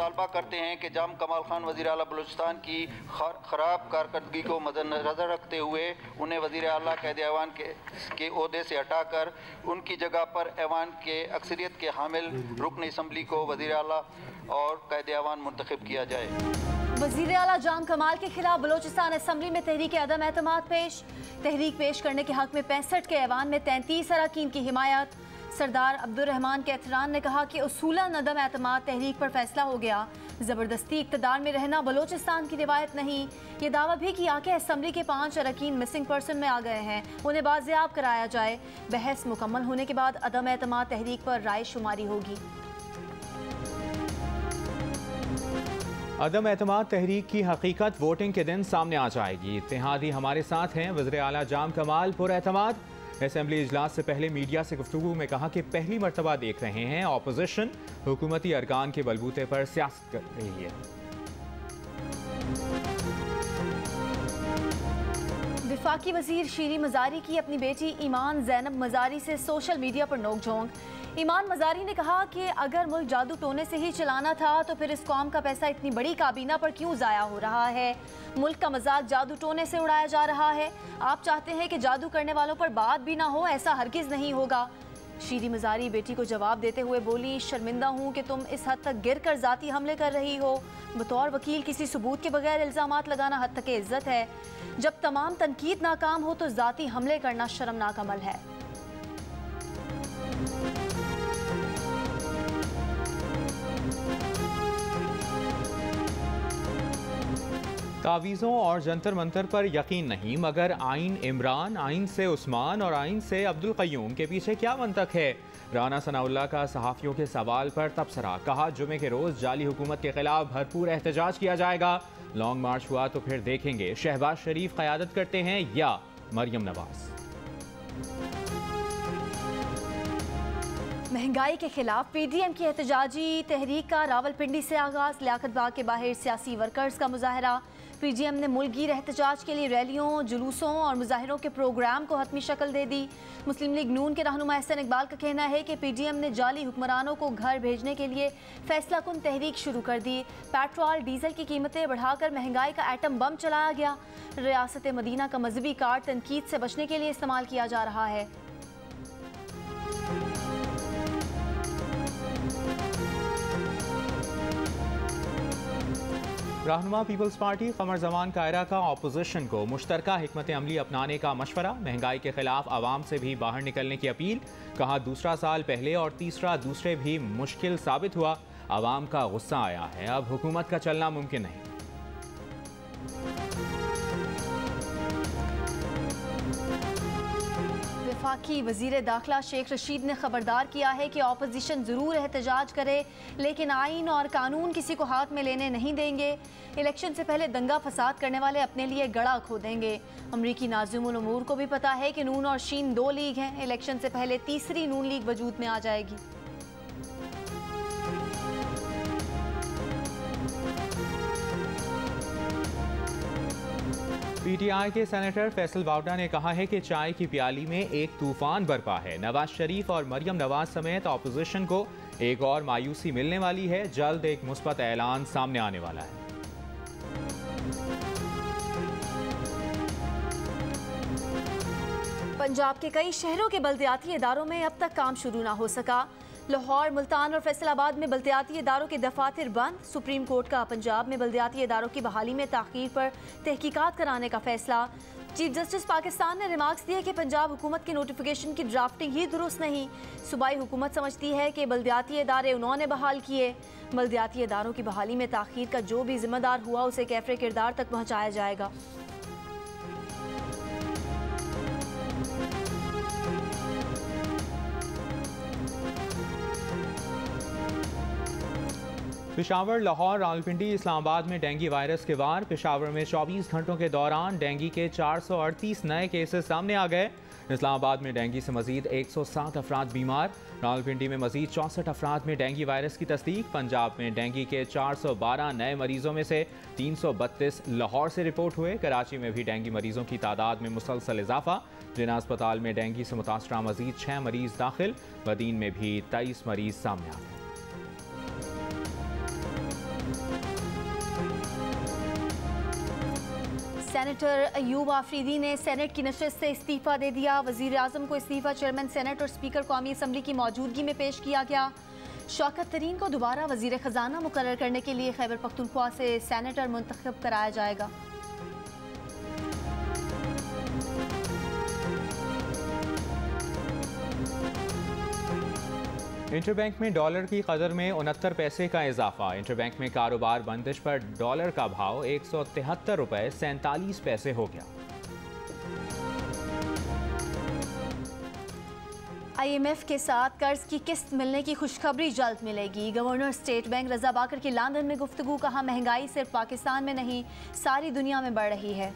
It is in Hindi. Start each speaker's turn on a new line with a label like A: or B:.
A: मुतालबा करते हैं कि जाम कमाल खान वज़ीर आला बलूचिस्तान की ख़राब कारकर्दगी को मद्देनज़र रखते हुए उन्हें वज़ीर आला क़ायद ऐवान के ओहदे से हटाकर उनकी जगह पर ऐवान के अक्सरियत के हामिल रुकन असम्बली को वज़ीर आला और क़ायद ऐवान मुंतखब किया जाए।
B: वज़ीर आला जाम कमाल के खिलाफ बलूचिस्तान असम्बली में तहरीक अदम एतमाद पेश। तहरीक पेश करने के हक में 65 के ऐवान में 33 अरकान की हिमायत। सरदार अब्दुर्रहमान कैथरान ने कहा कि उसूलन अदम एतमाद तहरीक पर फैसला हो गया। ज़बरदस्ती इक़्तिदार में रहना बलूचिस्तान की रिवायत नहीं। ये दावा भी किया कि असम्बली के 5 अरकान मिसिंग पर्सन में आ गए हैं, उन्हें बाज़ियाब कराया जाए। बहस मुकम्मल होने के बाद अदम एतमाद तहरीक पर राय शुमारी होगी।
C: अदम एतमाद तहरीक की हकीकत वोटिंग के दिन सामने आ जाएगी। इत्तेहादी हमारे साथ हैं। वज़ीर आला जाम कमाल पुरएतमाद असेंबली इजलास से पहले मीडिया से गुफ्तगू में कहा कि पहली मरतबा देख रहे हैं ऑपोजिशन हुकूमती अरकान के बलबूते पर सियासत कर रही है।
B: वफाकी वज़ीर शीरी मज़ारी की अपनी बेटी ईमान ज़ैनब मज़ारी से सोशल मीडिया पर नोकझोंक। ईमान मज़ारी ने कहा कि अगर मुल्क जादू टोने से ही चलाना था तो फिर इस कौम का पैसा इतनी बड़ी काबीना पर क्यों ज़ाया हो रहा है। मुल्क का मजाक जादू टोने से उड़ाया जा रहा है। आप चाहते हैं कि जादू करने वालों पर बात भी ना हो, ऐसा हरगिज़ नहीं होगा। शीरी मज़ारी बेटी को जवाब देते हुए बोली, शर्मिंदा हूँ कि तुम इस हद तक गिर कर ज़ाती हमले कर रही हो। बतौर वकील किसी सबूत के बगैर इल्ज़ामात लगाना हद तक इज़्ज़त है। जब तमाम तनकीद नाकाम हो तो ज़ाती हमले करना शर्मनाक अमल है।
C: तावीज़ों और जंतर मंतर पर यकीन नहीं, मगर आइन इमरान, आइन से उस्मान और आइन से अब्दुल क़य्यूम के पीछे क्या मंतक है। राना सनाउल्लाह का सहाफ़ियों के सवाल पर तबसरा। कहा जुमे के रोज़ जाली हुकूमत के खिलाफ भरपूर एहतजाज किया जाएगा। लॉन्ग मार्च हुआ तो फिर देखेंगे शहबाज शरीफ क़यादत करते हैं या मरियम नवाज।
B: महंगाई के खिलाफ पीडीएम की एहतजाजी तहरीक का रावलपिंडी से आगाज। लियाकत बाग के बाहर सियासी वर्कर्स का मुजाहरा। पीडीएम ने मुल्कगीर एहतजाज के लिए रैलियों, जुलूसों और मुजाहरों के प्रोग्राम को हतमी शक्ल दे दी। मुस्लिम लीग नून के रहनुमा एहसन इकबाल का कहना है कि पीडीएम ने जाली हुक्मरानों को घर भेजने के लिए फैसला कुन तहरीक शुरू कर दी। पेट्रोल डीजल की कीमतें बढ़ाकर महंगाई का एटम बम चलाया गया। रियासत मदीना का मजहबी कार्ड तनकीद से बचने के लिए इस्तेमाल किया जा रहा है।
C: रहनुमा पीपल्स पार्टी कमर जमान कायरा का ऑपोजिशन को मुश्तरका हिकमत अमली अपनाने का मशवरा। महंगाई के खिलाफ आवाम से भी बाहर निकलने की अपील। कहा दूसरा साल पहले और तीसरा दूसरे भी मुश्किल साबित हुआ। आवाम का गुस्सा आया है, अब हुकूमत का चलना मुमकिन नहीं।
B: वफाकी वज़ीर दाखिला शेख रशीद ने खबरदार किया है कि ऑपोजिशन ज़रूर एहतजाज करे लेकिन आइन और कानून किसी को हाथ में लेने नहीं देंगे। इलेक्शन से पहले दंगा फसाद करने वाले अपने लिए गड़ा खोदेंगे। अमरीकी नाज़िमुल उमूर को भी पता है कि नून और शीन 2 लीग हैं। इलेक्शन से पहले तीसरी नून लीग वजूद में आ जाएगी।
C: पीटीआई के सेनेटर फैसल वावडा ने कहा है कि चाय की प्याली में एक तूफान बरपा है। नवाज शरीफ और मरियम नवाज समेत ऑपोजिशन को एक और मायूसी मिलने वाली है। जल्द एक मुस्बत ऐलान सामने आने वाला है।
B: पंजाब के कई शहरों के बल्दियाती इदारों में अब तक काम शुरू ना हो सका। लाहौर, मुल्तान और फैसलाबाद में बल्दियाती इदारों के दफातर बंद। सुप्रीम कोर्ट का पंजाब में बल्दियाती इदारों की बहाली में ताख़ीर पर तहकीकात कराने का फैसला। चीफ जस्टिस पाकिस्तान ने रिमार्क्स दिए कि पंजाब हुकूमत की नोटिफिकेशन की ड्राफ्टिंग ही दुरुस्त नहीं। सूबाई हुकूमत समझती है कि बल्दियाती इदारे उन्होंने बहाल किए। बल्दियाती इदारों की बहाली में ताख़ीर का जो भी जिम्मेदार हुआ उसे कैफरे किरदार तक पहुँचाया जाएगा।
C: पेशावर, लाहौर, रावलपिंडी, इस्लामाबाद में डेंगू वायरस के वार। पेशावर में 24 घंटों के दौरान डेंगू के 438 नए केसेस सामने आ गए। इस्लामाबाद में डेंगू से मजीद 107 अफराद बीमार। रावलपिंडी में मजीद 64 अफराद में डेंगू वायरस की तस्दीक। पंजाब में डेंगू के 412 नए मरीजों में से 332 लाहौर से रिपोर्ट हुए। कराची में भी डेंगू मरीजों की तादाद में मुसलसल इजाफा। जिना अस्पताल में डेंगू से मुतासरा मजीद 6 मरीज दाखिल। बदीन में भी 23 मरीज सामने आ गए।
B: सेनेटर अयूब आफरीदी ने सेनेट की नशस्त से इस्तीफा दे दिया। वजीर आजम को इस्तीफा चेयरमैन सेनेट और स्पीकर कौमी असम्बली की मौजूदगी में पेश किया गया। शौकत तरीन को दोबारा वजीर खजाना मुकर्रर करने के लिए खैबर पख्तूनख्वा से सेनेटर मुंतखब कराया जाएगा।
C: इंटरबैंक में डॉलर की कदर में 69 पैसे का इजाफा। इंटरबैंक में कारोबार बंदिश पर डॉलर का भाव 173 रुपये 47 पैसे हो गया।
B: IMF के साथ कर्ज की किस्त मिलने की खुशखबरी जल्द मिलेगी। गवर्नर स्टेट बैंक रजा बाकर की लंदन में गुफ्तगू, कहा महंगाई सिर्फ पाकिस्तान में नहीं सारी दुनिया में बढ़ रही है।